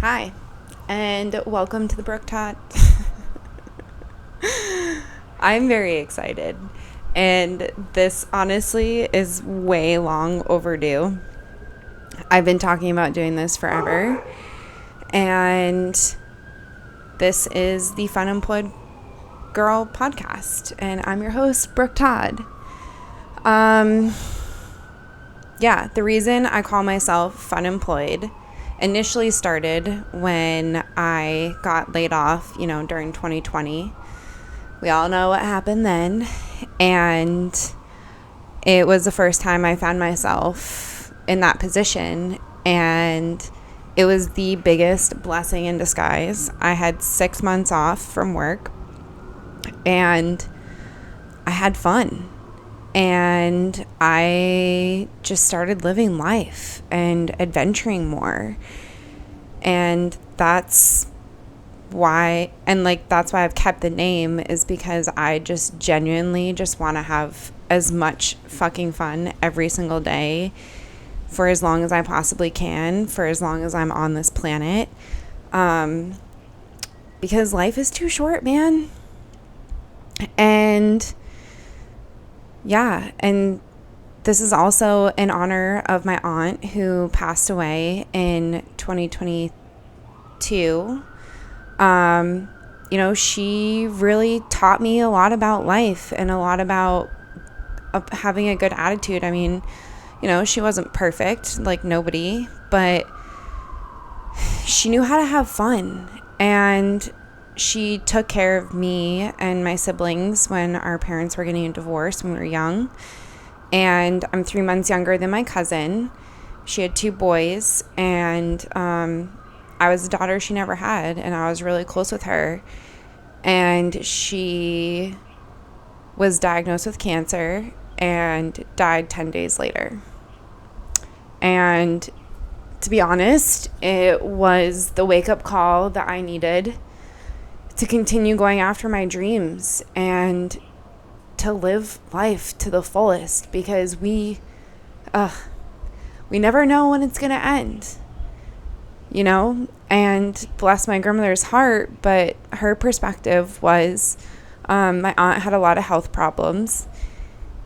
Hi, and welcome to the Brooke Tot. I'm very excited, and this honestly is way long overdue. I've been talking about doing this forever, and this is the Funemployed Girl podcast, and I'm your host, Brooke Todd. The reason I call myself Funemployed initially started when I got laid off, during 2020. We all know what happened then. And it was the first time I found myself in that position. And it was the biggest blessing in disguise. I had 6 months off from work and I had fun. And I just started living life and adventuring more. And that's why I've kept the name, is because I just genuinely just want to have as much fucking fun every single day for as long as I possibly can, for as long as I'm on this planet. Because life is too short, man. And this is in honor of my aunt who passed away in 2022. She really taught me a lot about life and a lot about having a good attitude. I mean, she wasn't perfect, like nobody, but she knew how to have fun. And she took care of me and my siblings when our parents were getting a divorce when we were young. And I'm 3 months younger than my cousin. She had 2 boys, and I was the daughter she never had, and I was really close with her. And she was diagnosed with cancer and died 10 days later. And to be honest, it was the wake-up call that I needed to continue going after my dreams and to live life to the fullest, because we never know when it's going to end, and bless my grandmother's heart, but her perspective was, my aunt had a lot of health problems,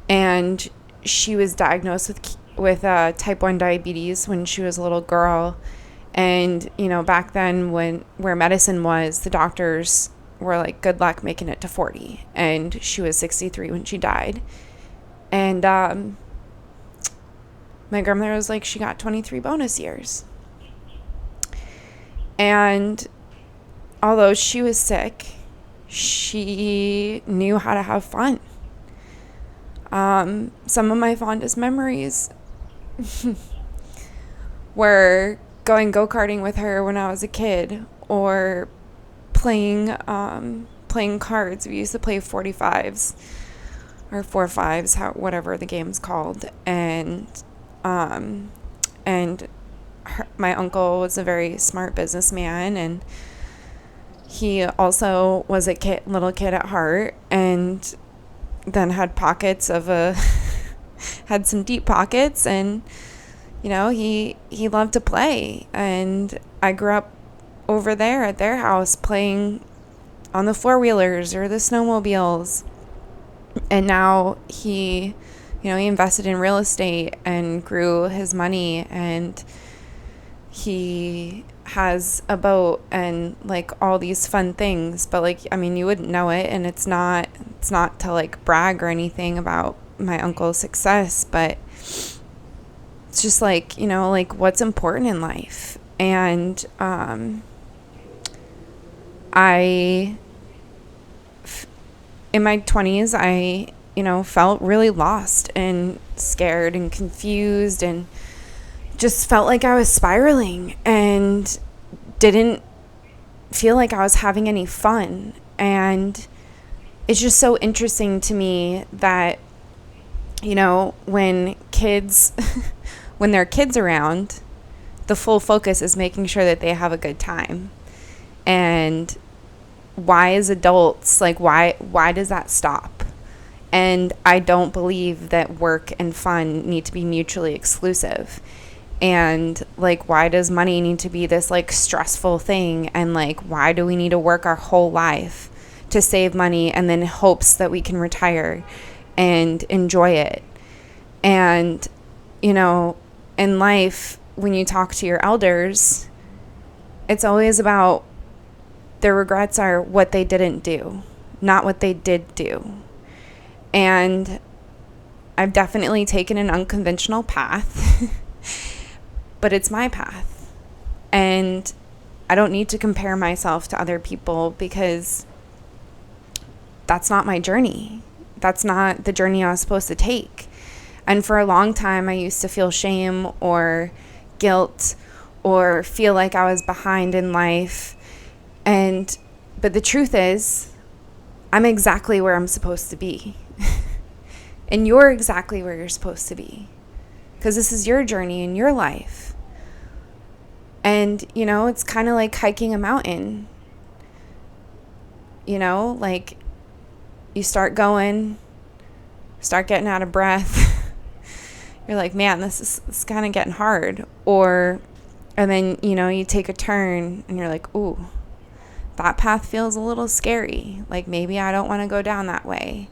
and she was diagnosed with type 1 diabetes when she was a little girl. And, back then where medicine was, the doctors were like, good luck making it to 40. And she was 63 when she died. And my grandmother was like, she got 23 bonus years. And although she was sick, she knew how to have fun. Some of my fondest memories were going go-karting with her when I was a kid, or playing cards. We used to play 45s or 4-5s, whatever the game's called. And my uncle was a very smart businessman, and he also was a little kid at heart, and then had had some deep pockets, and he loved to play. And I grew up over there at their house playing on the 4-wheelers or the snowmobiles. And now he invested in real estate and grew his money, and he has a boat and like all these fun things. But you wouldn't know it, and it's not to like brag or anything about my uncle's success, but it's just what's important in life. And in my 20s, I felt really lost and scared and confused, and just felt like I was spiraling and didn't feel like I was having any fun. And it's just so interesting to me that when there are kids around, the full focus is making sure that they have a good time. And why, as adults, why does that stop? And I don't believe that work and fun need to be mutually exclusive. And like, why does money need to be this like stressful thing? And like, why do we need to work our whole life to save money and then hopes that we can retire and enjoy it? And, you know, in life, when you talk to your elders, it's always about their regrets are what they didn't do, not what they did do. And I've definitely taken an unconventional path, but it's my path. And I don't need to compare myself to other people because that's not my journey. That's not the journey I was supposed to take. And for a long time, I used to feel shame or guilt or feel like I was behind in life. But the truth is, I'm exactly where I'm supposed to be. And you're exactly where you're supposed to be. Because this is your journey in your life. And, you know, it's kind of like hiking a mountain. You know, like you start going, start getting out of breath. You're like, man, this is kind of getting hard. And then, you know, you take a turn and you're like, ooh, that path feels a little scary. Like maybe I don't want to go down that way.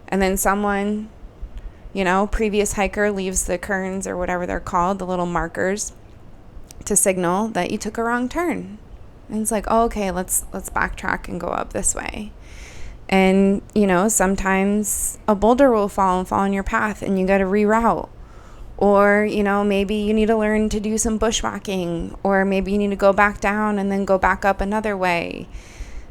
And then someone, you know, previous hiker leaves the kerns or whatever they're called, the little markers to signal that you took a wrong turn. And it's like, oh, okay, let's backtrack and go up this way. And, you know, sometimes a boulder will fall on your path and you got to reroute. Or, you know, maybe you need to learn to do some bushwhacking, or maybe you need to go back down and then go back up another way.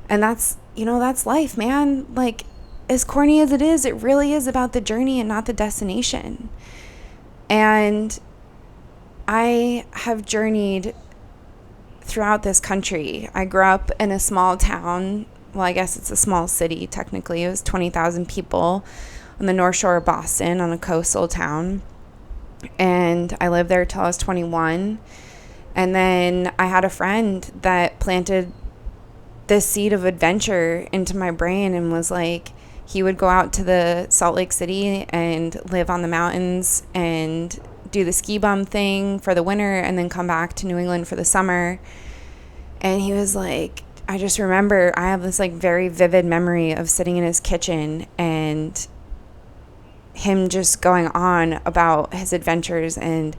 And that's, you know, that's life, man. Like, as corny as it is, it really is about the journey and not the destination. And I have journeyed throughout this country. I grew up in a small town. Well, I guess it's a small city, technically. It was 20,000 people on the North Shore of Boston, on a coastal town. And I lived there till I was 21. And then I had a friend that planted this seed of adventure into my brain and was like, he would go out to the Salt Lake City and live on the mountains and do the ski bum thing for the winter and then come back to New England for the summer. And he was like, I just remember I have this like very vivid memory of sitting in his kitchen and him just going on about his adventures and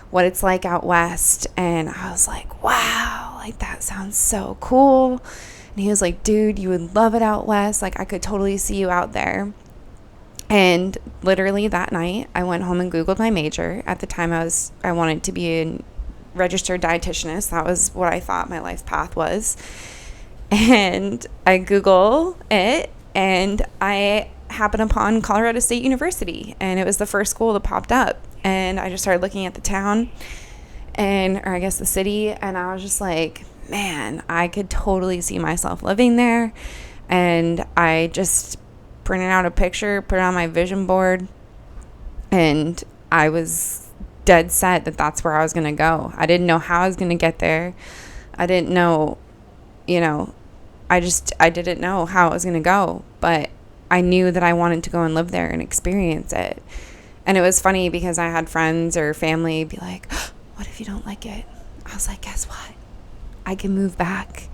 what it's like out west. And I was like, wow, like that sounds so cool. And he was like, dude, you would love it out west. Like I could totally see you out there. And literally that night I went home and Googled my major. At the time I wanted to be a registered dietitianist. That was what I thought my life path was. And I Google it and I happened upon Colorado State University, and it was the first school that popped up. And I just started looking at the town or I guess the city, and I was just like, man, I could totally see myself living there. And I just printed out a picture, put it on my vision board, and I was dead set that that's where I was going to go. I didn't know how I was going to get there. I didn't know, you know, I didn't know how it was going to go, but I knew that I wanted to go and live there and experience it. And it was funny because I had friends or family be like, oh, what if you don't like it? I was like, guess what? I can move back.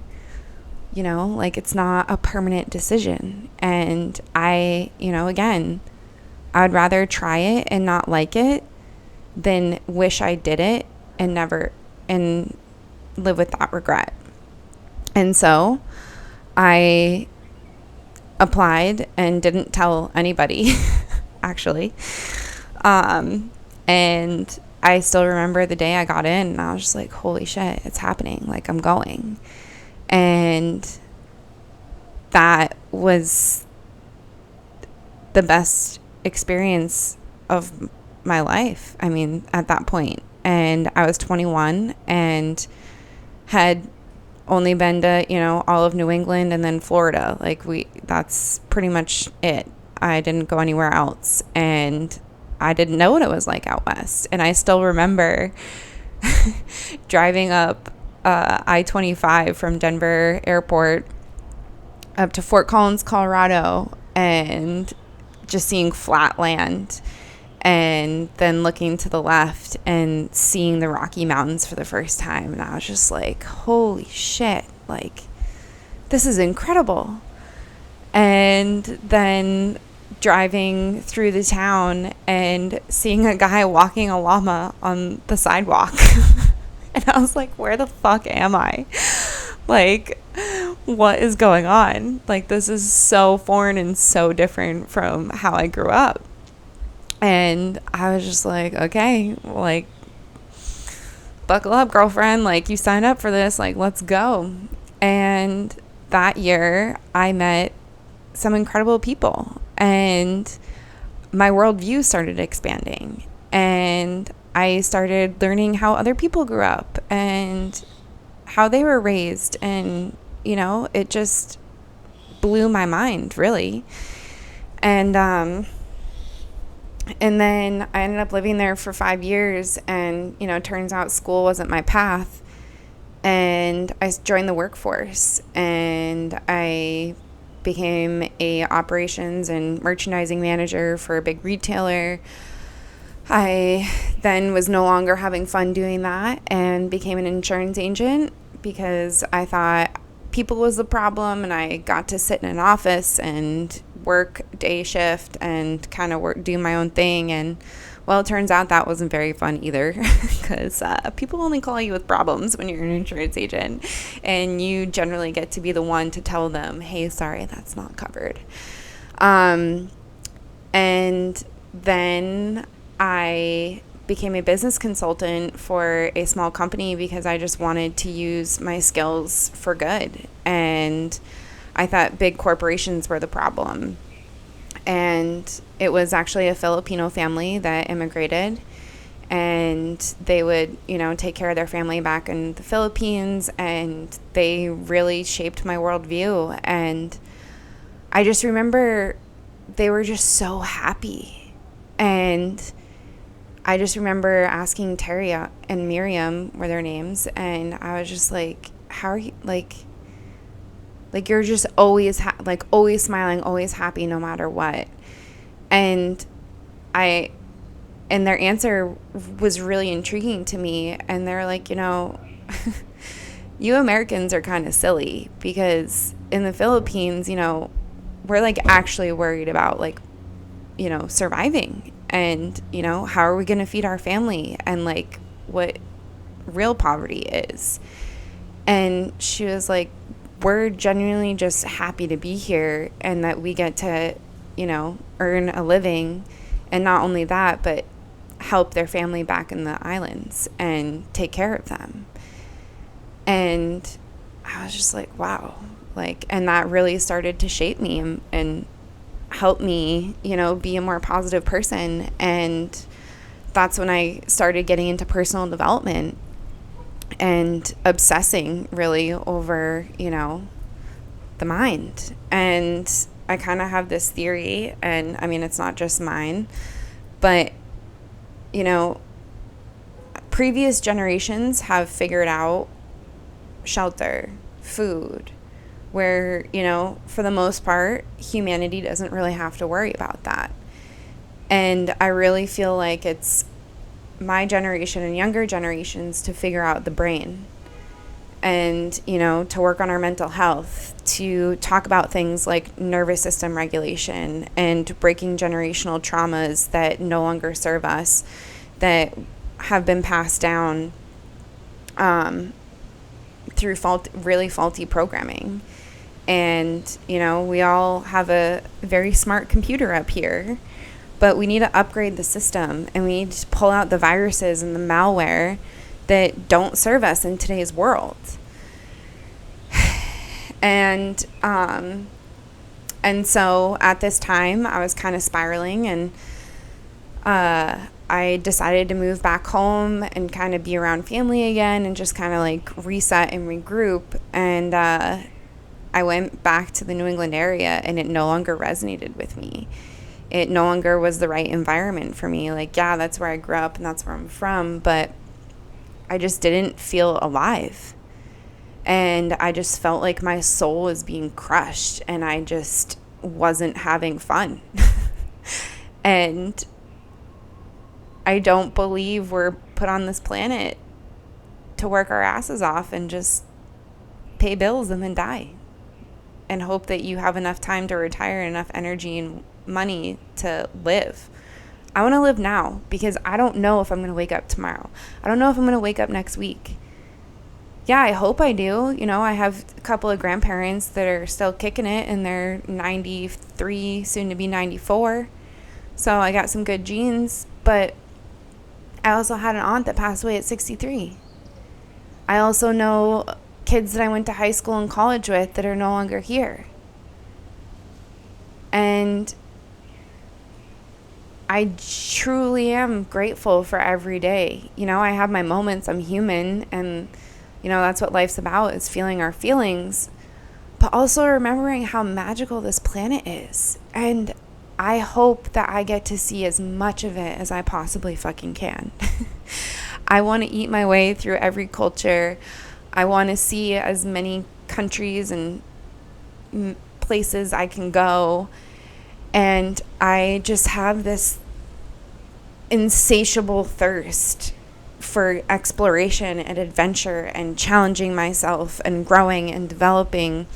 You know, like it's not a permanent decision. And I, you know, again, I would rather try it and not like it than wish I did it and live with that regret. And so I applied and didn't tell anybody, actually. And I still remember the day I got in and I was just like, holy shit, it's happening. Like I'm going. And that was the best experience of my life. I mean, at that point. And I was 21 and had only been to, you know, all of New England and then Florida. Like that's pretty much it. I didn't go anywhere else. And I didn't know what it was like out west. And I still remember driving up I-25 from Denver Airport up to Fort Collins, Colorado, and just seeing flat land and then looking to the left and seeing the Rocky Mountains for the first time. And I was just like, holy shit, like, this is incredible. And then driving through the town and seeing a guy walking a llama on the sidewalk. And I was like, where the fuck am I? Like, what is going on? Like, this is so foreign and so different from how I grew up. And I was just like, okay, like, buckle up, girlfriend. Like, you signed up for this. Like, let's go. And that year, I met some incredible people. And my worldview started expanding. And I started learning how other people grew up and how they were raised. And, you know, it just blew my mind, really. And then I ended up living there for 5 years, and, you know, it turns out school wasn't my path. And I joined the workforce, and I became a operations and merchandising manager for a big retailer. I then was no longer having fun doing that and became an insurance agent because I thought people was the problem, and I got to sit in an office and work day shift and kind of do my own thing. And well, it turns out that wasn't very fun either, because people only call you with problems when you're an insurance agent, and you generally get to be the one to tell them, hey, sorry, that's not covered. And then I became a business consultant for a small company because I just wanted to use my skills for good. And I thought big corporations were the problem. And it was actually a Filipino family that immigrated, and they would, you know, take care of their family back in the Philippines, and they really shaped my worldview. And I just remember they were just so happy. And I just remember asking Terry and Miriam were their names, and I was just like, how are you, like you're just always always smiling, always happy no matter what. And their answer was really intriguing to me. And they're like, you know, you Americans are kind of silly, because in the Philippines, you know, we're like actually worried about, like, you know, surviving, and, you know, how are we going to feed our family, and like what real poverty is. And she was like, we're genuinely just happy to be here, and that we get to, you know, earn a living, and not only that, but help their family back in the islands and take care of them. And I was just like, wow, like, and that really started to shape me and help me, you know, be a more positive person. And that's when I started getting into personal development and obsessing really over, you know, the mind. And I kind of have this theory, and I mean, it's not just mine, but, you know, previous generations have figured out shelter, food, where, you know, for the most part, humanity doesn't really have to worry about that. And I really feel like it's my generation and younger generations to figure out the brain, and, you know, to work on our mental health, to talk about things like nervous system regulation and breaking generational traumas that no longer serve us, that have been passed down through really faulty programming. And, you know, we all have a very smart computer up here, but we need to upgrade the system, and we need to pull out the viruses and the malware that don't serve us in today's world. And so at this time, I was kind of spiraling, and I decided to move back home and kind of be around family again and just kind of like reset and regroup. And I went back to the New England area, and it no longer resonated with me. It no longer was the right environment for me. Like, yeah, that's where I grew up and that's where I'm from, but I just didn't feel alive. And I just felt like my soul was being crushed, and I just wasn't having fun. And I don't believe we're put on this planet to work our asses off and just pay bills and then die and hope that you have enough time to retire, enough energy and money to live. I want to live now because I don't know if I'm going to wake up tomorrow. I don't know if I'm going to wake up next week. Yeah, I hope I do. You know, I have a couple of grandparents that are still kicking it and they're 93, soon to be 94. So I got some good genes, but I also had an aunt that passed away at 63. I also know kids that I went to high school and college with that are no longer here. And I truly am grateful for every day. You know, I have my moments. I'm human, and you know, that's what life's about, is feeling our feelings, but also remembering how magical this planet is. And I hope that I get to see as much of it as I possibly fucking can. I want to eat my way through every culture. I want to see as many countries and places I can go. And I just have this insatiable thirst for exploration and adventure and challenging myself and growing and developing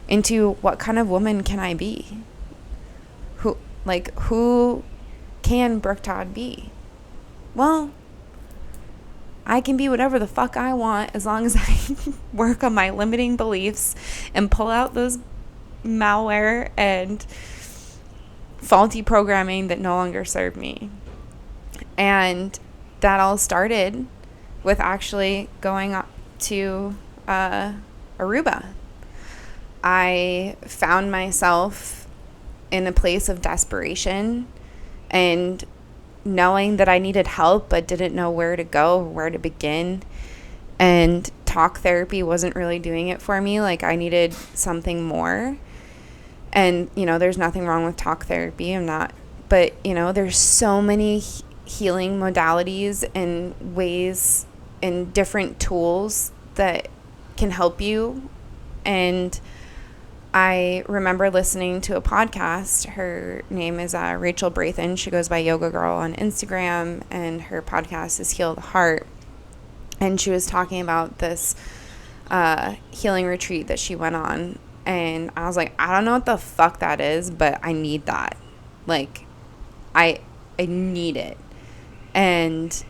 into what kind of woman can I be? Who can Brooke Todd be? Well, I can be whatever the fuck I want as long as I work on my limiting beliefs and pull out those malware and faulty programming that no longer serve me. And that all started with actually going up to Aruba. I found myself in a place of desperation and knowing that I needed help but didn't know where to go, where to begin. And talk therapy wasn't really doing it for me. Like, I needed something more. And, you know, there's nothing wrong with talk therapy. But, you know, there's so many healing modalities and ways and different tools that can help you. And I remember listening to a podcast. Her name is Rachel Brathen. She goes by Yoga Girl on Instagram, and her podcast is Heal the Heart. And she was talking about this healing retreat that she went on. And I was like, I don't know what the fuck that is, but I need that. Like, I need it. And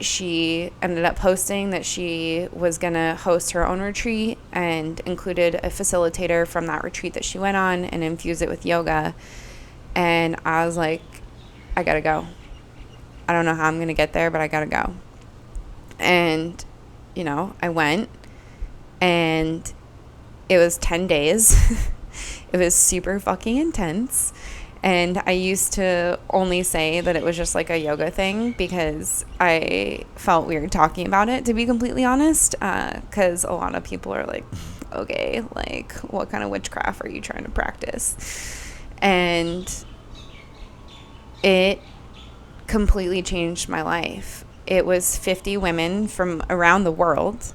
she ended up posting that she was going to host her own retreat and included a facilitator from that retreat that she went on and infuse it with yoga. And I was like, I got to go. I don't know how I'm going to get there, but I got to go. And, you know, I went, and it was 10 days. It was super fucking intense. And I used to only say that it was just like a yoga thing because I felt weird talking about it, to be completely honest, because a lot of people are like, okay, like, what kind of witchcraft are you trying to practice? And it completely changed my life. It was 50 women from around the world.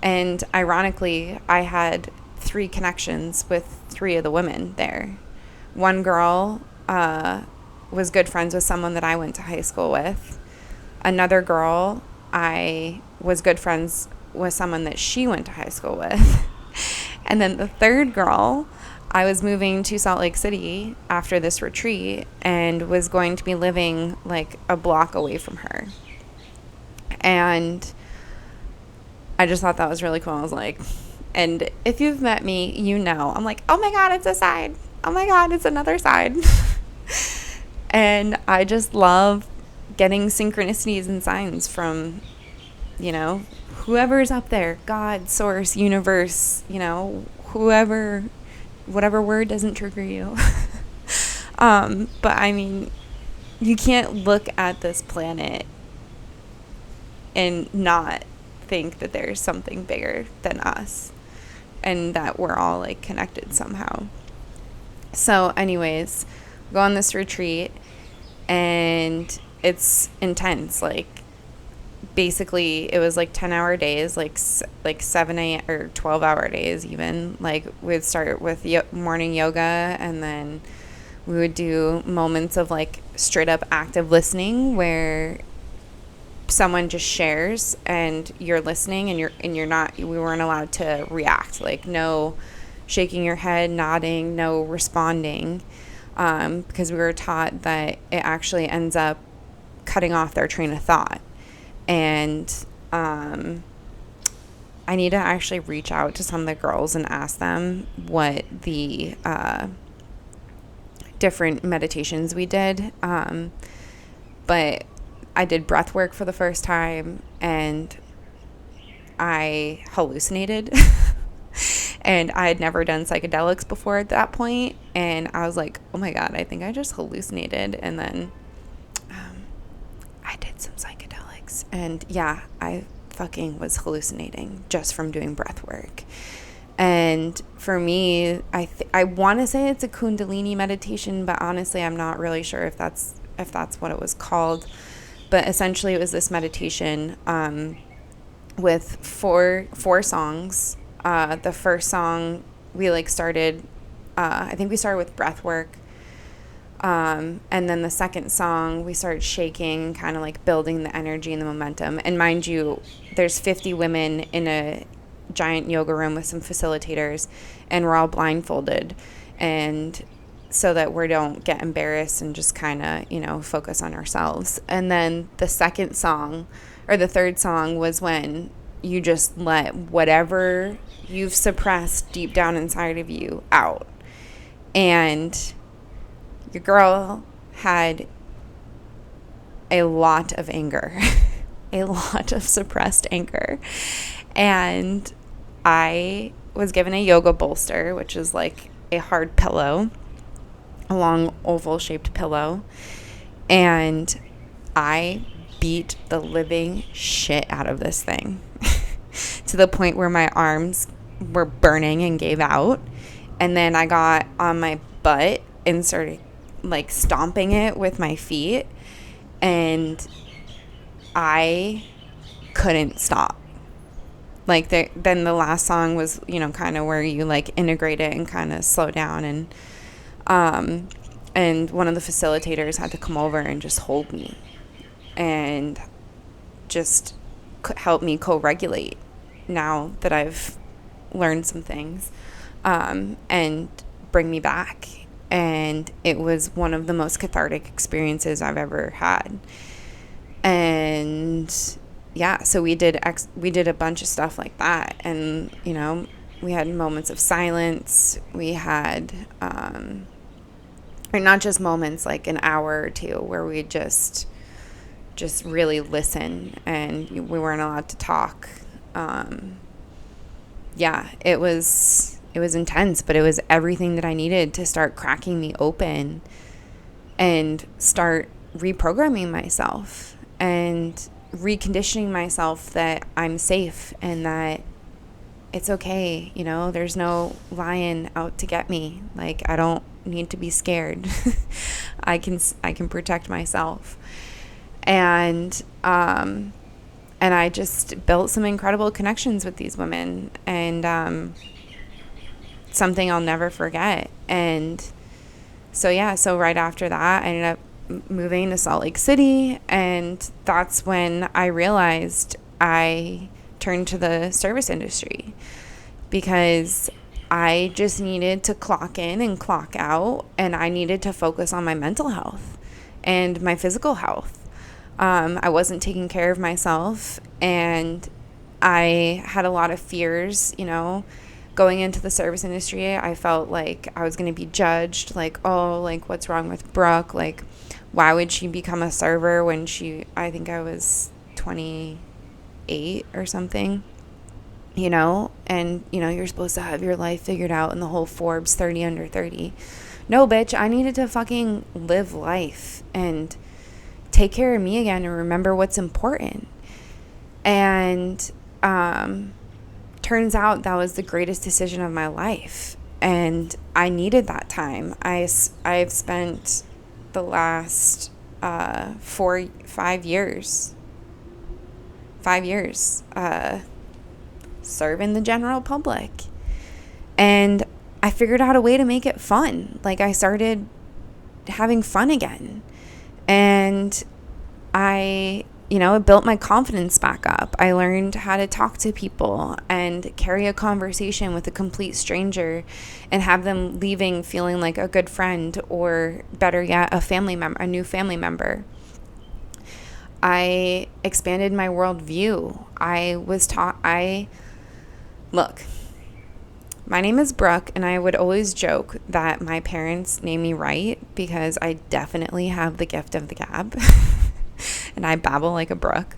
And ironically, I had 3 connections with 3 of the women there. One girl was good friends with someone that I went to high school with. Another girl, I was good friends with someone that she went to high school with. And then the third girl, I was moving to Salt Lake City after this retreat and was going to be living like a block away from her. And I just thought that was really cool. I was like, and if you've met me, you know, I'm like, oh my God, it's a side. Oh my God, it's another side. And I just love getting synchronicities and signs from, you know, whoever's up there, God, source, universe, you know, whoever, whatever word doesn't trigger you. But I mean, you can't look at this planet and not think that there's something bigger than us and that we're all like connected somehow. So anyways, go on this retreat and it's intense. Like, basically it was like 10-hour days, like 7 a.m. or 12-hour days even. Like, we'd start with morning yoga, and then We would do moments of like straight up active listening where someone just shares and you're listening and you're not, we weren't allowed to react, like no shaking your head, nodding, no responding, because we were taught that it actually ends up cutting off their train of thought. And I need to actually reach out to some of the girls and ask them what the different meditations we did. But I did breath work for the first time and I hallucinated. And I had never done psychedelics before at that point. And I was like, oh my God, I think I just hallucinated. And then I did some psychedelics. And yeah, I fucking was hallucinating just from doing breath work. And for me, I want to say it's a Kundalini meditation, but honestly, I'm not really sure if that's what it was called. But essentially, it was this meditation with four songs. The first song we like started, I think we started with breath work. And then the second song we started shaking, kind of like building the energy and the momentum. And mind you, there's 50 women in a giant yoga room with some facilitators, and we're all blindfolded, and so that we don't get embarrassed and just kind of, focus on ourselves. And then the second song or the third song was when you just let whatever you've suppressed deep down inside of you out. And your girl had a lot of anger, a lot of suppressed anger. And I was given a yoga bolster, which is like a hard pillow, a long oval shaped pillow. And I beat the living shit out of this thing to the point where my arms were burning and gave out. And then I got on my butt and started like stomping it with my feet, and I couldn't stop. Like then the last song was, kind of where you like integrate it and kind of slow down, and one of the facilitators had to come over and just hold me and just help me co-regulate now that I've learned some things, and bring me back. And it was one of the most cathartic experiences I've ever had. And yeah, so we did a bunch of stuff like that. And, we had moments of silence. We had, or not just moments, like an hour or two where we just really listen, and we weren't allowed to talk. Yeah, it was intense, but it was everything that I needed to start cracking me open and start reprogramming myself and reconditioning myself that I'm safe and that it's okay. There's no lion out to get me. Like, I don't need to be scared. I can protect myself. And I just built some incredible connections with these women, and something I'll never forget. And so right after that, I ended up moving to Salt Lake City, and that's when I realized I turned to the service industry, because I just needed to clock in and clock out, and I needed to focus on my mental health and my physical health. I wasn't taking care of myself, and I had a lot of fears, going into the service industry. I felt like I was going to be judged, like, oh, like, what's wrong with Brooke? Like, why would she become a server when I think I was 28 or something, and, you're supposed to have your life figured out in the whole Forbes 30 under 30. No, bitch, I needed to fucking live life and take care of me again and remember what's important. And, turns out that was the greatest decision of my life, and I needed that time. I've spent the last 5 years serving the general public, and I figured out a way to make it fun. Like, I started having fun again. And it built my confidence back up. I learned how to talk to people and carry a conversation with a complete stranger and have them leaving feeling like a good friend, or better yet, a new family member. I expanded my worldview. Look, my name is Brooke, and I would always joke that my parents named me right because I definitely have the gift of the gab. And I babble like a brook.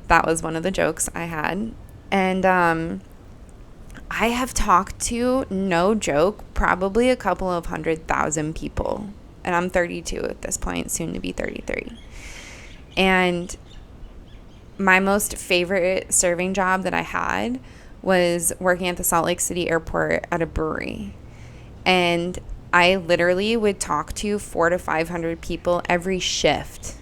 That was one of the jokes I had. And I have talked to, no joke, probably a couple of 100,000 people. And I'm 32 at this point, soon to be 33. And my most favorite serving job that I had was working at the Salt Lake City airport at a brewery. And I literally would talk to 400 to 500 people every shift.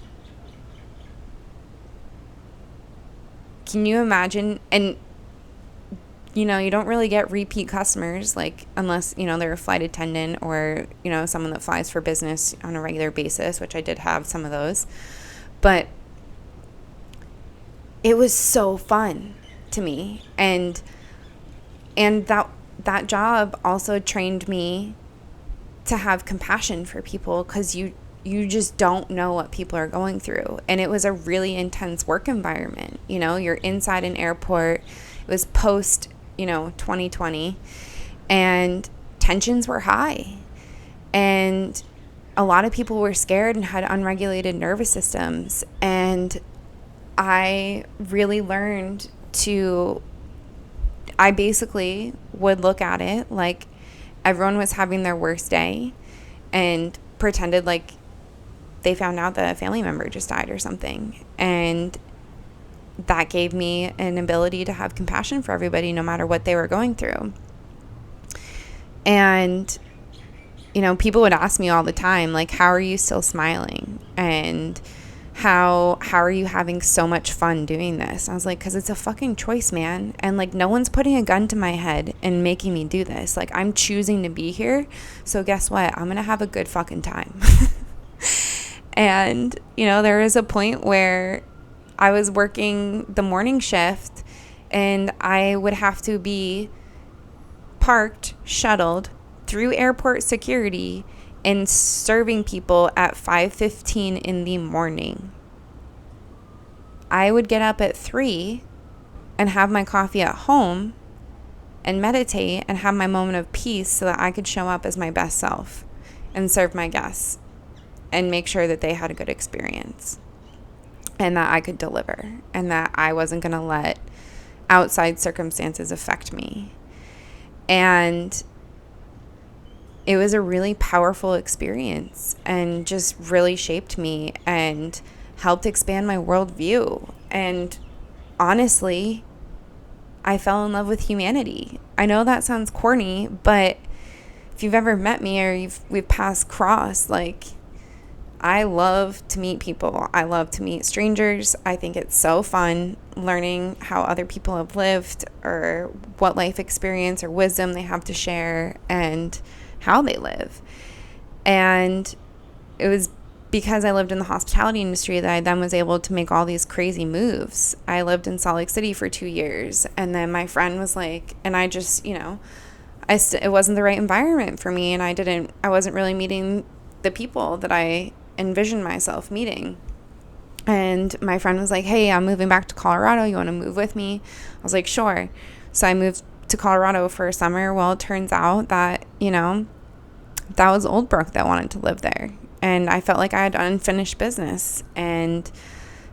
Can you imagine? And, you don't really get repeat customers, like, unless, they're a flight attendant or, someone that flies for business on a regular basis, which I did have some of those. But it was so fun to me. And that job also trained me to have compassion for people, because you just don't know what people are going through. And it was a really intense work environment. You're inside an airport. It was post, 2020, and tensions were high. And a lot of people were scared and had unregulated nervous systems. And I really learned I basically would look at it like everyone was having their worst day and pretended like they found out that a family member just died or something. And that gave me an ability to have compassion for everybody, no matter what they were going through. And, people would ask me all the time, like, how are you still smiling? And how are you having so much fun doing this? I was like, because it's a fucking choice, man. And, like, no one's putting a gun to my head and making me do this. Like, I'm choosing to be here. So guess what? I'm going to have a good fucking time. And, there was a point where I was working the morning shift, and I would have to be parked, shuttled through airport security, and serving people at 5:15 in the morning. I would get up at 3 and have my coffee at home and meditate and have my moment of peace so that I could show up as my best self and serve my guests and make sure that they had a good experience and that I could deliver and that I wasn't going to let outside circumstances affect me. And it was a really powerful experience and just really shaped me and helped expand my worldview. And honestly, I fell in love with humanity. I know that sounds corny, but if you've ever met me or we've passed cross, like, I love to meet people. I love to meet strangers. I think it's so fun learning how other people have lived or what life experience or wisdom they have to share and how they live. And it was because I lived in the hospitality industry that I then was able to make all these crazy moves. I lived in Salt Lake City for 2 years, and then my friend was like, and I just, it wasn't the right environment for me, and I wasn't really meeting the people that I envisioned myself meeting. And my friend was like, hey, I'm moving back to Colorado. You want to move with me? I was like, sure. So I moved to Colorado for a summer. Well, it turns out that, that was old Brooke that wanted to live there. And I felt like I had unfinished business and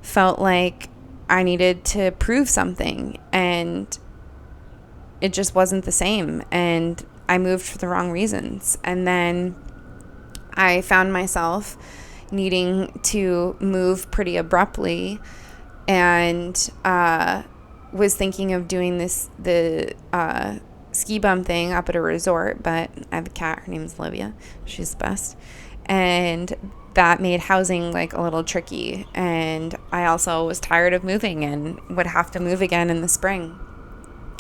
felt like I needed to prove something. And it just wasn't the same. And I moved for the wrong reasons. And then I found myself needing to move pretty abruptly and was thinking of doing the ski bum thing up at a resort, but I have a cat. Her name's Olivia. She's the best. And that made housing like a little tricky. And I also was tired of moving and would have to move again in the spring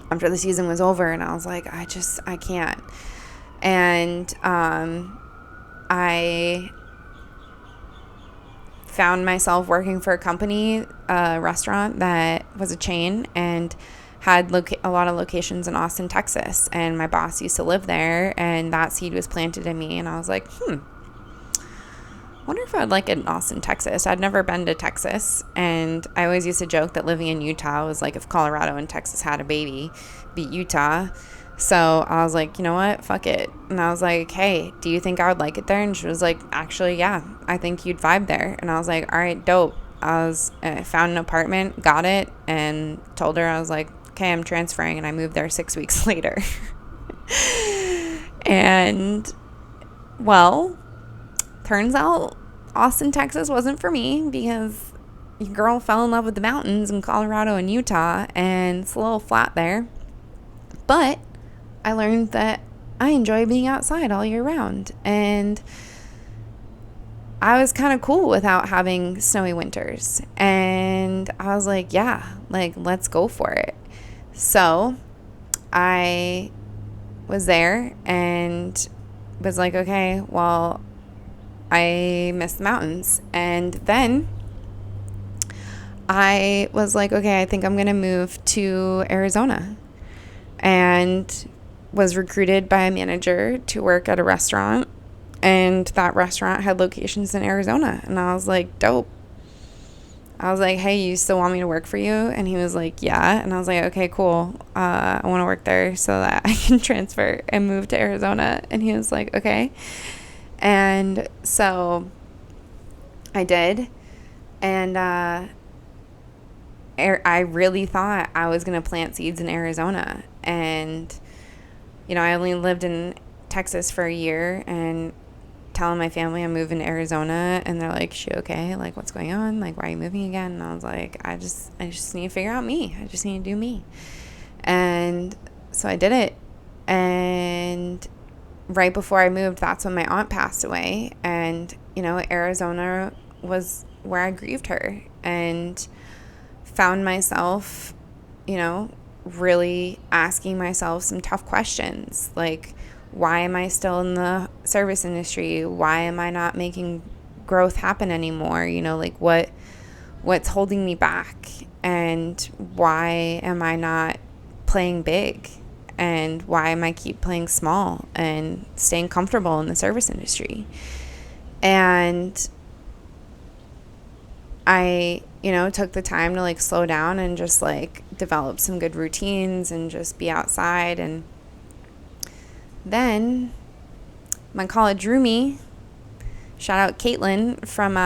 after the season was over. And I was like, I can't. And I found myself working for a company, a restaurant that was a chain and had a lot of locations in Austin, Texas. And my boss used to live there, and that seed was planted in me. And I was like, wonder if I'd like it in Austin, Texas. I'd never been to Texas, and I always used to joke that living in Utah was like if Colorado and Texas had a baby, beat Utah. So I was like, you know what? Fuck it. And I was like, hey, do you think I would like it there? And she was like, actually, yeah, I think you'd vibe there. And I was like, all right, dope. I found an apartment, got it, and told her, I was like, okay, I'm transferring. And I moved there 6 weeks later. And, well, turns out Austin, Texas wasn't for me because your girl fell in love with the mountains in Colorado and Utah, and it's a little flat there. But I learned that I enjoy being outside all year round, and I was kind of cool without having snowy winters. And I was like, yeah, like, let's go for it. So I was there and was like, okay, well, I miss the mountains. And then I was like, okay, I think I'm going to move to Arizona. And was recruited by a manager to work at a restaurant, and that restaurant had locations in Arizona. And I was like, dope. I was like, hey, you still want me to work for you? And he was like, yeah. And I was like, okay, cool. I want to work there so that I can transfer and move to Arizona. And he was like, okay. And so I did. And I really thought I was going to plant seeds in Arizona. And you know, I only lived in Texas for a year, and telling my family I'm moving to Arizona, and they're like, she okay? Like, what's going on? Like, why are you moving again? And I was like, I just need to figure out me. I just need to do me. And so I did it. And right before I moved, that's when my aunt passed away. And, you know, Arizona was where I grieved her, and found myself, you know, really asking myself some tough questions, like, why am I still in the service industry? Why am I not making growth happen anymore? You know, like, what's holding me back? And why am I not playing big? And why am I keep playing small and staying comfortable in the service industry? And I, you know, took the time to like slow down and just like develop some good routines and just be outside. And then my college roomie, shout out Caitlin from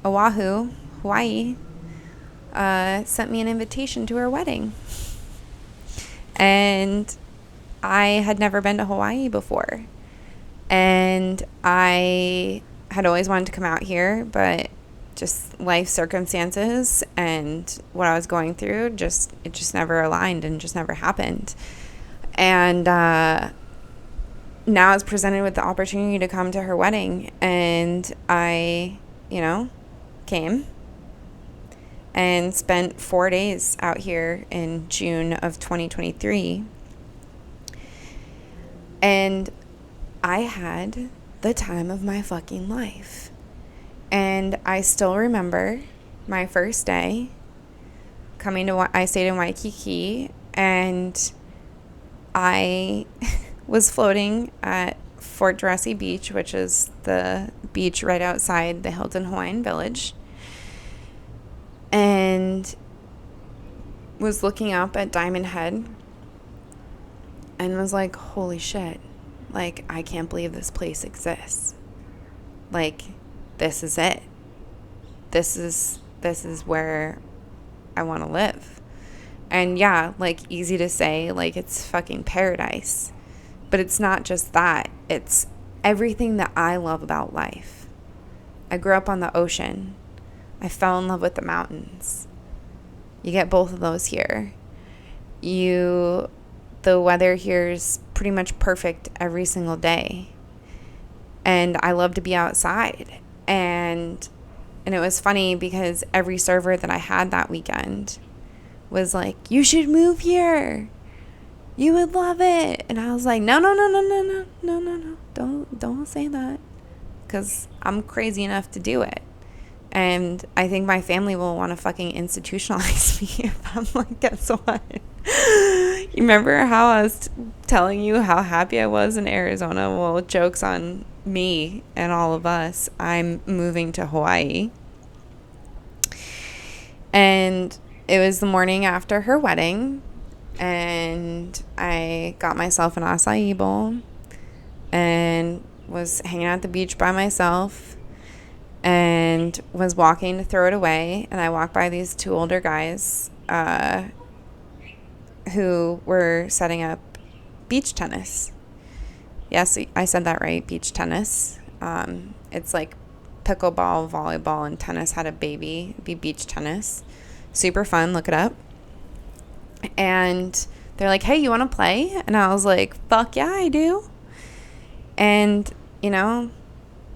Oahu, Hawaii, sent me an invitation to her wedding. And I had never been to Hawaii before. And I had always wanted to come out here, but just life circumstances and what I was going through, it just never aligned and just never happened. And now I was presented with the opportunity to come to her wedding, and I, you know, came and spent 4 days out here in June of 2023. And I had the time of my fucking life. And I still remember my first day coming to, I stayed in Waikiki, and I was floating at Fort Dressy Beach, which is the beach right outside the Hilton Hawaiian Village, and was looking up at Diamond Head and was like, holy shit, like, I can't believe this place exists. Like, this is it. This is where I want to live. And yeah, like, easy to say, like, it's fucking paradise. But it's not just that. It's everything that I love about life. I grew up on the ocean. I fell in love with the mountains. You get both of those here. The weather here is pretty much perfect every single day. And I love to be outside. And it was funny because every server that I had that weekend was like, you should move here. You would love it. And I was like, no. Don't say that. Because I'm crazy enough to do it. And I think my family will want to fucking institutionalize me if I'm like, guess what? You remember how I was telling you how happy I was in Arizona? Well, joke's on me and all of us. I'm moving to Hawaii. And it was the morning after her wedding. And I got myself an acai bowl and was hanging out at the beach by myself and was walking to throw it away. And I walked by these two older guys who were setting up beach tennis. Yes, I said that right, beach tennis. It's like pickleball, volleyball, and tennis had a baby. It'd be beach tennis. Super fun, look it up. And they're like, hey, you want to play? And I was like, fuck yeah, I do. And, you know,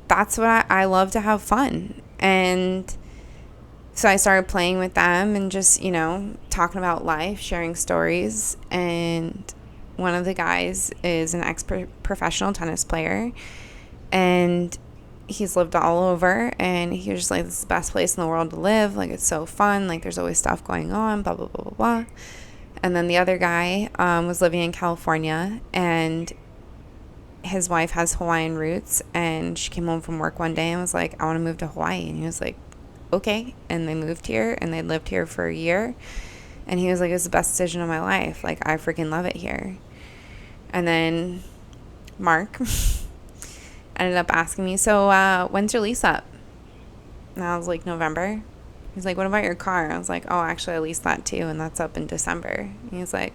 that's what I love to have fun. And so I started playing with them and just, you know, talking about life, sharing stories. And one of the guys is an ex-professional tennis player. And he's lived all over. And he was just like, this is the best place in the world to live. Like, it's so fun. Like, there's always stuff going on, blah, blah, blah, blah, blah. And then the other guy was living in California. And his wife has Hawaiian roots. And she came home from work one day and was like, I want to move to Hawaii. And he was like, okay. And they moved here and they lived here for a year. And he was like, it's the best decision of my life. Like, I freaking love it here. And then Mark ended up asking me, so when's your lease up? And I was like, November. He's like, what about your car? I was like, oh, actually, I leased that too, and that's up in December. And he's like,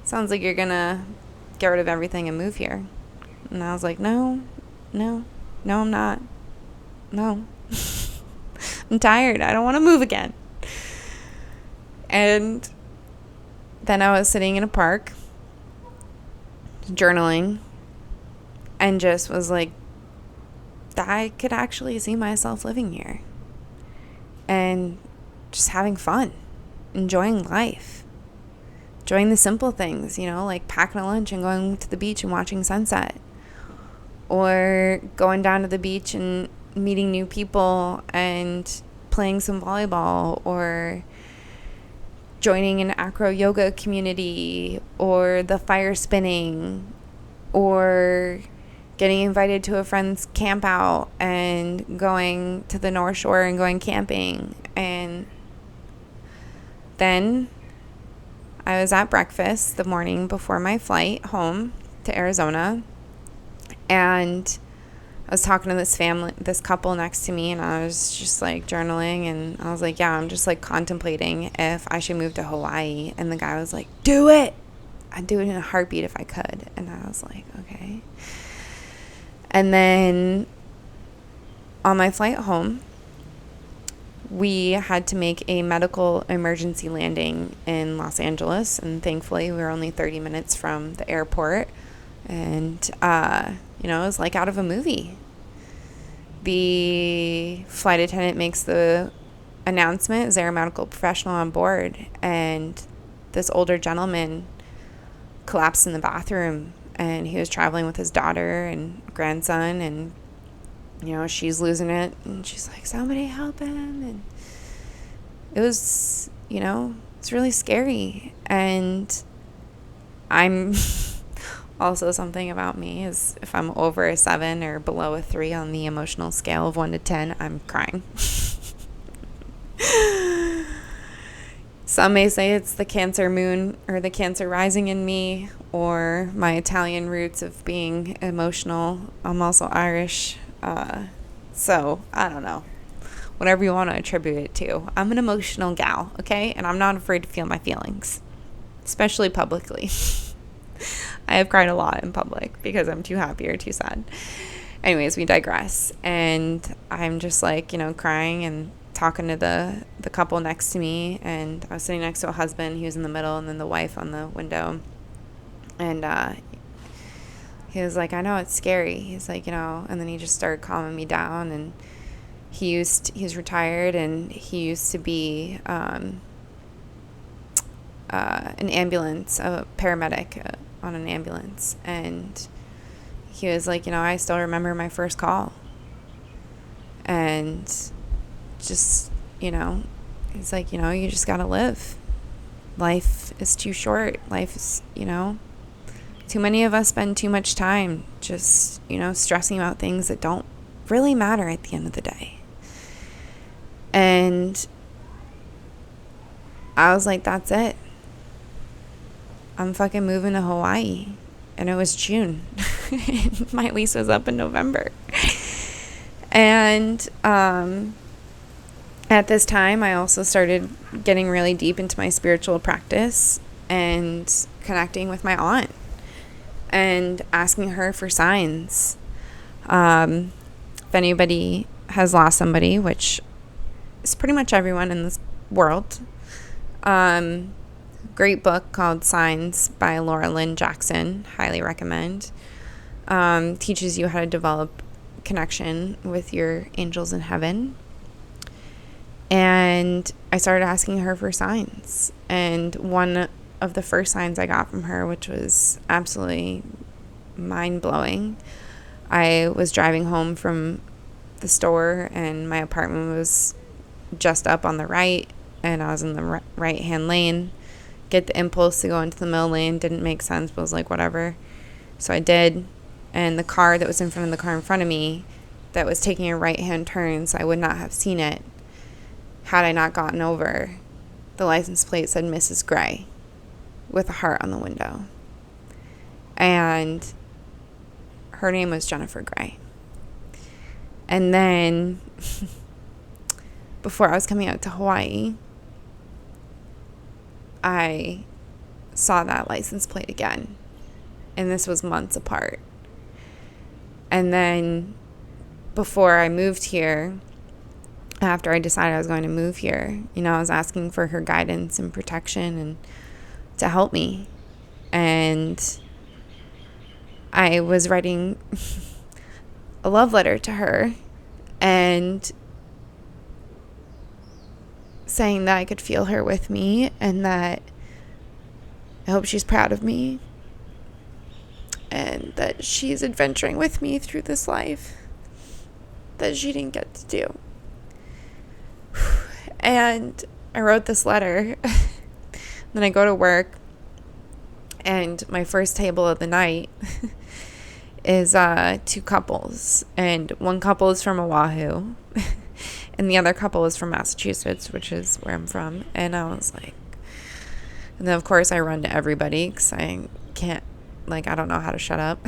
sounds like you're going to get rid of everything and move here. And I was like, no, I'm not. No. I'm tired. I don't want to move again. And then I was sitting in a park, journaling, and just was like, I could actually see myself living here. And just having fun, enjoying life, enjoying the simple things, you know, like packing a lunch and going to the beach and watching sunset, or going down to the beach and meeting new people and playing some volleyball, or joining an acro yoga community, or the fire spinning, or getting invited to a friend's camp out and going to the North Shore and going camping. And then I was at breakfast the morning before my flight home to Arizona, and I was talking to this couple next to me, and I was just like journaling, and I was like, yeah, I'm just like contemplating if I should move to Hawaii. And the guy was like, do it. I'd do it in a heartbeat if I could. And I was like, okay. And then on my flight home, we had to make a medical emergency landing in Los Angeles. And thankfully, we were only 30 minutes from the airport. And, you know, it was like out of a movie. The flight attendant makes the announcement, is there a medical professional on board? And this older gentleman collapsed in the bathroom. And he was traveling with his daughter and grandson, and, you know, she's losing it. And she's like, somebody help him. And it was, you know, it's really scary. And I'm also, something about me is if I'm over a 7 or below a 3 on the emotional scale of 1 to 10, I'm crying. Some may say it's the Cancer moon or the Cancer rising in me, or my Italian roots of being emotional. I'm also Irish. So I don't know. Whatever you want to attribute it to. I'm an emotional gal, okay? And I'm not afraid to feel my feelings, especially publicly. I have cried a lot in public because I'm too happy or too sad. Anyways, we digress. And I'm just like, you know, crying and talking to the couple next to me, and I was sitting next to a husband. He was in the middle, and then the wife on the window. And he was like, I know it's scary. He's like, you know, and then he just started calming me down. And he's retired, and he used to be an ambulance, a paramedic on an ambulance. And he was like, you know, I still remember my first call. And just, he's like, you just got to live. Life is too short. Life is, too many of us spend too much time just, stressing about things that don't really matter at the end of the day. And I was like, that's it. I'm fucking moving to Hawaii. And it was June. My lease was up in November. And at this time, I also started getting really deep into my spiritual practice and connecting with my aunt and asking her for signs. If anybody has lost somebody, which is pretty much everyone in this world, great book called Signs by Laura Lynn Jackson. Highly recommend. Teaches you how to develop connection with your angels in heaven. And I started asking her for signs. And one of the first signs I got from her, which was absolutely mind-blowing, I was driving home from the store and my apartment was just up on the right and I was in the right-hand lane. Get the impulse to go into the middle lane. Didn't make sense, but was like, whatever. So I did. And the car that was in front of the car in front of me that was taking a right-hand turn, so I would not have seen it had I not gotten over. The license plate said Mrs. Gray with a heart on the window. And her name was Jennifer Gray. And then before I was coming out to Hawaii, I saw that license plate again. And this was months apart. And then before I moved here, after I decided I was going to move here, I was asking for her guidance and protection and to help me. And I was writing a love letter to her and saying that I could feel her with me and that I hope she's proud of me and that she's adventuring with me through this life that she didn't get to do. And I wrote this letter. Then I go to work and my first table of the night is two couples, and one couple is from Oahu and the other couple is from Massachusetts, which is where I'm from. And I was like, and then of course I run to everybody because I can't, I don't know how to shut up.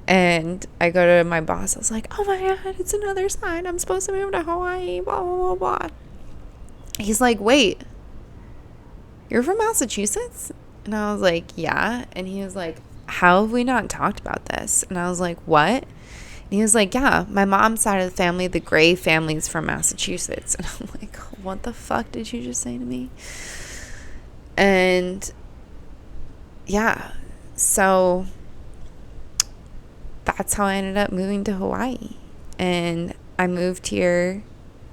And I go to my boss. I was like, oh my God, it's another sign. I'm supposed to move to Hawaii, blah, blah, blah, blah. He's like, wait, you're from Massachusetts? And I was like, yeah. And he was like, how have we not talked about this? And I was like, what? And he was like, yeah, my mom's side of the family, the Gray family's from Massachusetts. And I'm like, what the fuck did you just say to me? And yeah, so that's how I ended up moving to Hawaii. And I moved here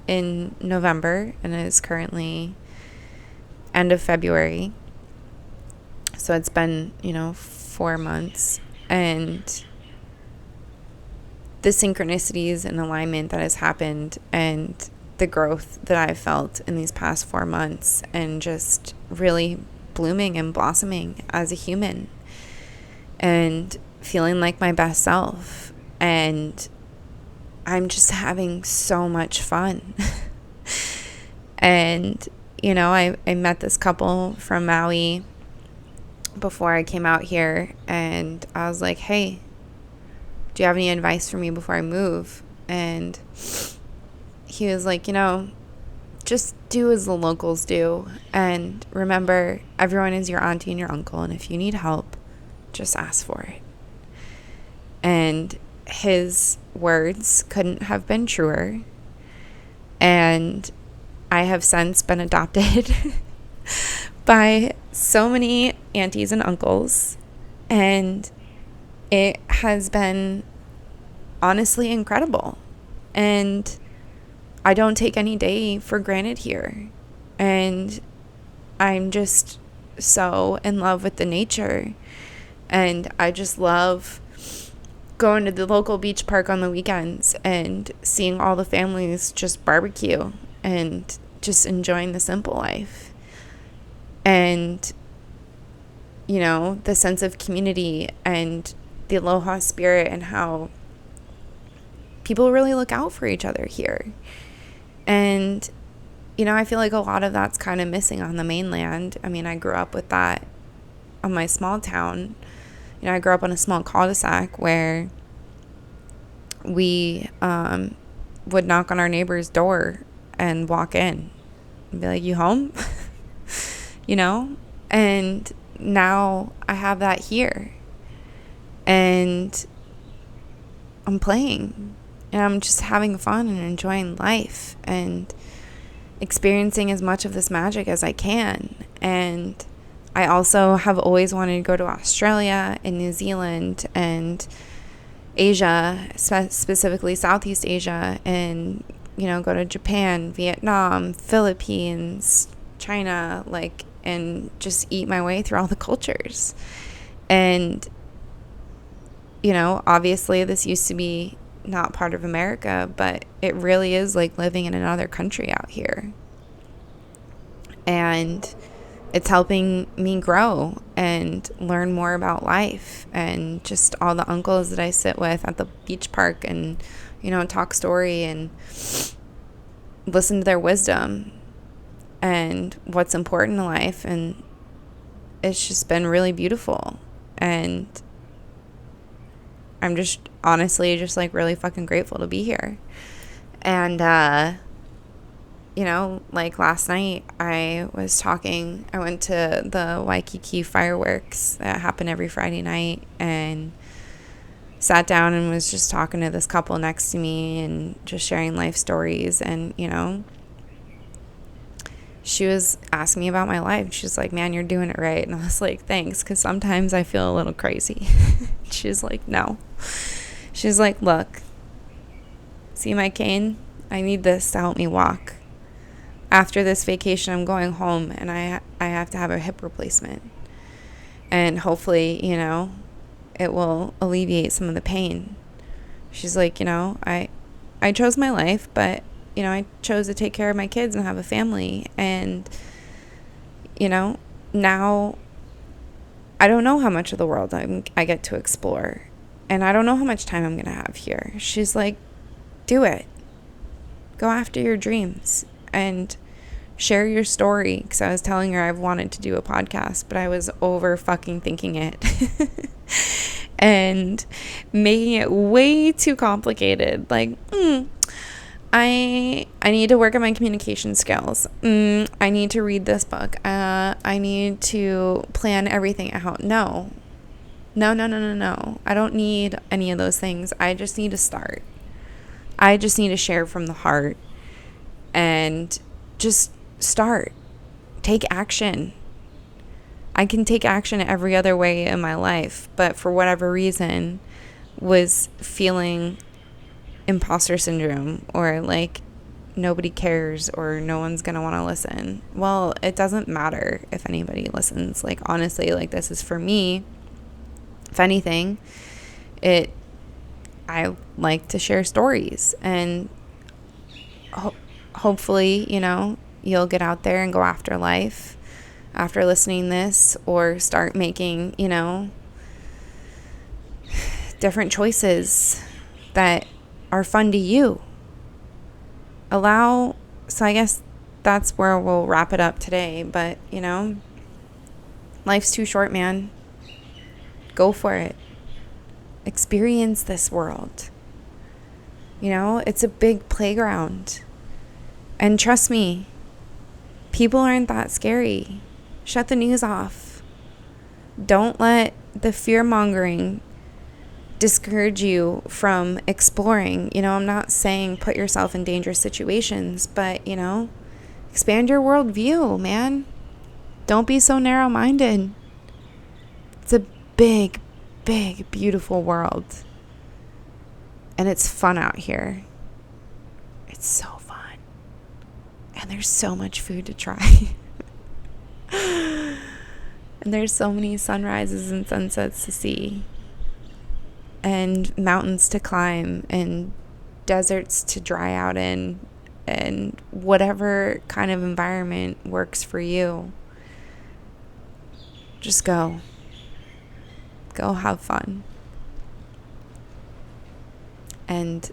in November, and it is currently end of February. So it's been, 4 months. And the synchronicities and alignment that has happened and the growth that I've felt in these past 4 months and just really blooming and blossoming as a human and feeling like my best self. And I'm just having so much fun. And, I met this couple from Maui before I came out here, and I was like, hey, do you have any advice for me before I move? And he was like, just do as the locals do. And remember, everyone is your auntie and your uncle. And if you need help, just ask for it. And his words couldn't have been truer. And I have since been adopted by so many aunties and uncles. And it has been honestly incredible. And I don't take any day for granted here. And I'm just so in love with the nature. And I just love going to the local beach park on the weekends and seeing all the families just barbecue and just enjoying the simple life. And, you know, the sense of community and the aloha spirit and how people really look out for each other here. And, you know, I feel like a lot of that's kind of missing on the mainland. I mean, I grew up with that on my small town. You know, I grew up on a small cul-de-sac where we would knock on our neighbor's door and walk in and be like, you home? You know? And now I have that here. And I'm playing. And I'm just having fun and enjoying life and experiencing as much of this magic as I can. And I also have always wanted to go to Australia and New Zealand and Asia, specifically Southeast Asia, and, you know, go to Japan, Vietnam, Philippines, China, like, and just eat my way through all the cultures. And, you know, obviously this used to be not part of America, but it really is like living in another country out here. And it's helping me grow and learn more about life, and just all the uncles that I sit with at the beach park and, you know, talk story and listen to their wisdom and what's important in life. And it's just been really beautiful. And I'm just honestly just like really fucking grateful to be here. And, you know, like last night I went to the Waikiki fireworks that happen every Friday night, and sat down and was just talking to this couple next to me and just sharing life stories. And, you know, she was asking me about my life. She's like, man, you're doing it right. And I was like, thanks, because sometimes I feel a little crazy. She's like, no. She's like, look, see my cane? I need this to help me walk. After this vacation, I'm going home, and I have to have a hip replacement. And hopefully, you know, it will alleviate some of the pain. She's like, you know, I chose my life, but, you know, I chose to take care of my kids and have a family. And, you know, now I don't know how much of the world I get to explore. And I don't know how much time I'm going to have here. She's like, do it. Go after your dreams and share your story. Because I was telling her I've wanted to do a podcast, but I was over fucking thinking it and making it way too complicated. Like, I need to work on my communication skills. I need to read this book. I need to plan everything out. No. I don't need any of those things. I just need to start. I just need to share from the heart and just start. Take action. I can take action every other way in my life, but for whatever reason was feeling imposter syndrome, or like nobody cares, or no one's gonna want to listen. Well, it doesn't matter if anybody listens. Like, honestly, like, this is for me. If anything, I like to share stories, and hopefully, you know, you'll get out there and go after life after listening this, or start making, you know, different choices that are fun to you. So I guess that's where we'll wrap it up today. But, you know, life's too short, man. Go for it. Experience this world. You know, it's a big playground. And trust me, people aren't that scary. Shut the news off. Don't let the fear-mongering discourage you from exploring. You know, I'm not saying put yourself in dangerous situations, but, you know, expand your worldview, man. Don't be so narrow-minded. It's a big, big, beautiful world. And it's fun out here. It's so fun. And there's so much food to try. And there's so many sunrises and sunsets to see. and mountains to climb and deserts to dry out in, and whatever kind of environment works for you. Just go. Go have fun. And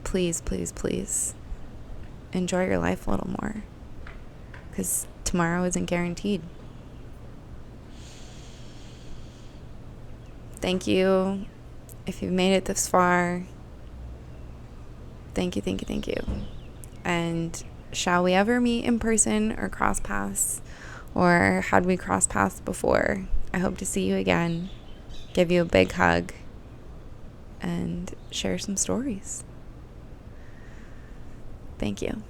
please, please, please enjoy your life a little more, because tomorrow isn't guaranteed. Thank you. If you've made it this far, thank you, thank you, thank you. And shall we ever meet in person or cross paths? Or had we crossed paths before? I hope to see you again, give you a big hug, and share some stories. Thank you.